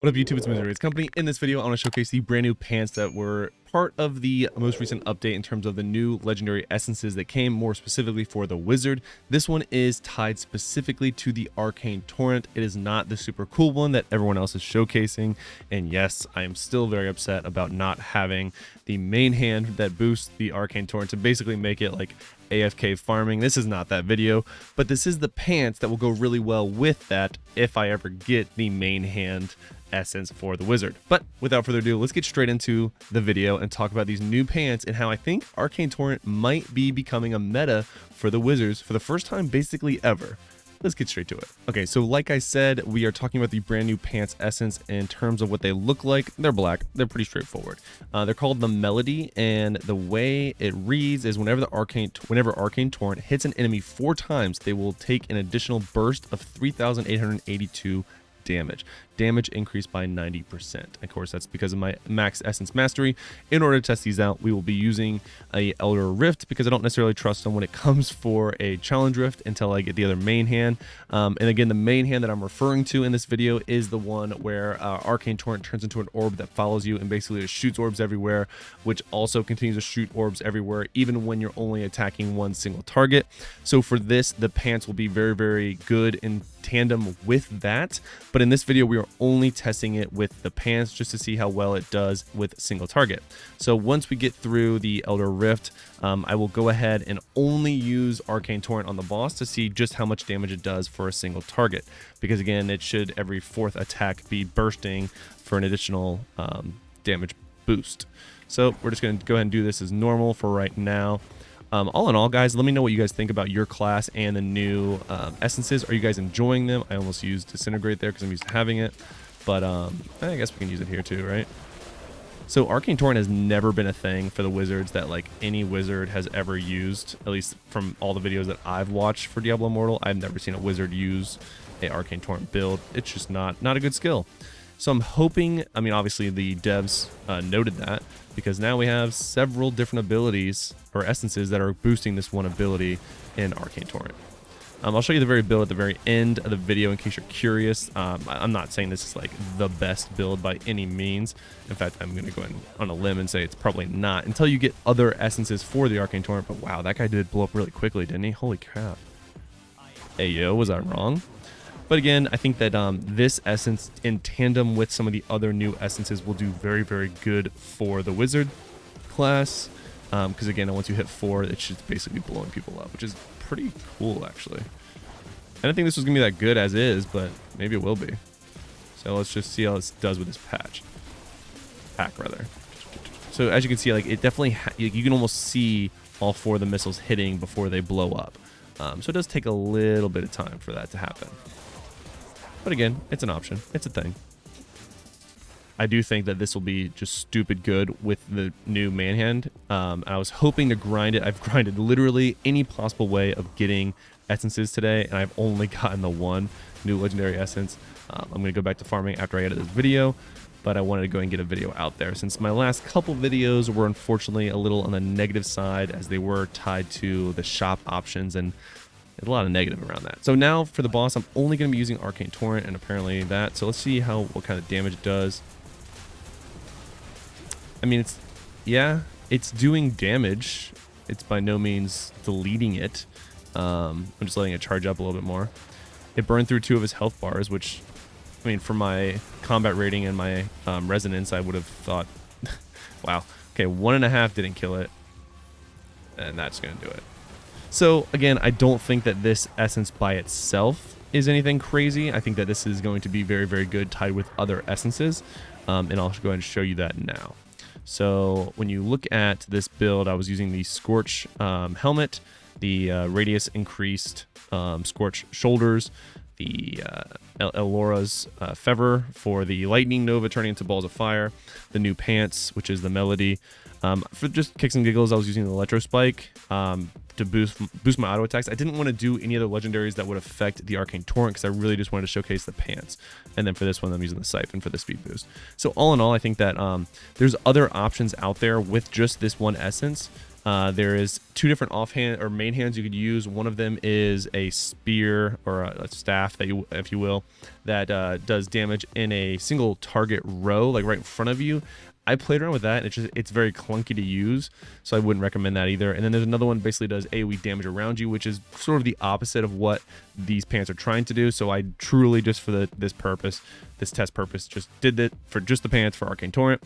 What up YouTube, it's Missouri's Company. In this video, I want to showcase the brand new pants that were part of the most recent update in terms of the new legendary essences that came more specifically for the wizard. This one is tied specifically to the Arcane Torrent. It is not the super cool one that everyone else is showcasing. And yes, I am still very upset about not having the main hand that boosts the Arcane Torrent to basically make it like AFK farming. This is not that video, but this is the pants that will go really well with that if I ever get the main hand essence for the wizard. But without further ado, let's get straight into the video and talk about these new pants and how I think Arcane Torrent might be becoming a meta for the wizards for the first time basically ever. Let's get straight to it. Okay, so like I said, we are talking about the brand new pants essence in terms of what they look like. They're black. They're pretty straightforward. They're called the Melody, and the way it reads is whenever Arcane Torrent hits an enemy 4 times, they will take an additional burst of 3,882 damage increased by 90%. Of course, that's because of my max essence mastery. In order to test these out, we will be using a Elder Rift because I don't necessarily trust them when it comes for a challenge rift until I get the other main hand. And again, the main hand that I'm referring to in this video is the one where Arcane Torrent turns into an orb that follows you and basically it shoots orbs everywhere, which also continues to shoot orbs everywhere even when you're only attacking one single target. So for this, the pants will be very, very good in tandem with that, but in this video we are only testing it with the pants just to see how well it does with single target. So once we get through the Elder Rift, I will go ahead and only use Arcane Torrent on the boss to see just how much damage it does for a single target, because again, it should every 4th attack be bursting for an additional damage boost. So we're just going to go ahead and do this as normal for right now. All in all, guys, let me know what you guys think about your class and the new essences. Are you guys enjoying them? I almost used Disintegrate there because I'm used to having it, but I guess we can use it here too, right? So Arcane Torrent has never been a thing for the wizards that like any wizard has ever used, at least from all the videos that I've watched for Diablo Immortal. I've never seen a wizard use a Arcane Torrent build. It's just not a good skill. So I'm hoping, I mean, obviously the devs noted that, because now we have several different abilities or essences that are boosting this one ability in Arcane Torrent. I'll show you the very build at the very end of the video in case you're curious. I'm not saying this is like the best build by any means. In fact, I'm going to go on a limb and say it's probably not until you get other essences for the Arcane Torrent. But wow, that guy did blow up really quickly, didn't he? Holy crap. Hey, yo, was I wrong? But again, I think that this essence in tandem with some of the other new essences will do very, very good for the wizard class. Because again, once you hit 4, it should basically be blowing people up, which is pretty cool actually. I didn't think this was going to be that good as is, but maybe it will be. So let's just see how this does with this pack rather. So as you can see, like it definitely, you can almost see all 4 of the missiles hitting before they blow up. So it does take a little bit of time for that to happen. But again, it's an option. It's a thing. I do think that this will be just stupid good with the new manhand. I was hoping to grind it. I've grinded literally any possible way of getting essences today, and I've only gotten the one new legendary essence. I'm going to go back to farming after I edit this video, but I wanted to go and get a video out there since my last couple videos were unfortunately a little on the negative side as they were tied to the shop options, and there's a lot of negative around that. So now for the boss, I'm only going to be using Arcane Torrent and apparently that. So let's see what kind of damage it does. I mean, it's doing damage. It's by no means deleting it. I'm just letting it charge up a little bit more. It burned through 2 of his health bars, which, I mean, for my combat rating and my resonance, I would have thought, wow, okay, 1.5 didn't kill it, and that's going to do it. So again, I don't think that this essence by itself is anything crazy. I think that this is going to be very, very good tied with other essences, and I'll go ahead and show you that now. So when you look at this build, I was using the Scorch helmet, the radius increased Scorch shoulders, the Elora's Fever for the Lightning Nova turning into balls of fire, the new pants, which is the Melody. For just kicks and giggles, I was using the Electro Spike to boost my auto attacks. I didn't want to do any other legendaries that would affect the Arcane Torrent because I really just wanted to showcase the pants. And then for this one, I'm using the Siphon for the speed boost. So all in all, I think that there's other options out there with just this one essence There is 2 different offhand or main hands you could use. One of them is a spear or a staff, that you, if you will, that does damage in a single target row, like right in front of you. I played around with that, and it's very clunky to use, so I wouldn't recommend that either. And then there's another one basically does AoE damage around you, which is sort of the opposite of what these pants are trying to do. So I truly, just for this test purpose, just did it for just the pants for Arcane Torrent.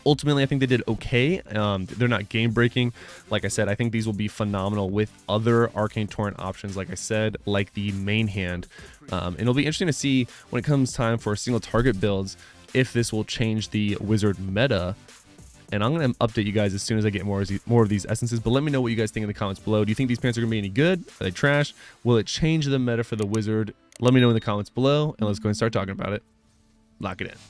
Ultimately, I think they did okay. They're not game breaking. Like I said, I think these will be phenomenal with other Arcane Torrent options, like I said, like the main hand. And it'll be interesting to see when it comes time for single target builds, if this will change the wizard meta. And I'm going to update you guys as soon as I get more of these essences. But let me know what you guys think in the comments below. Do you think these pants are going to be any good? Are they trash? Will it change the meta for the wizard? Let me know in the comments below, and let's go and start talking about it. Lock it in.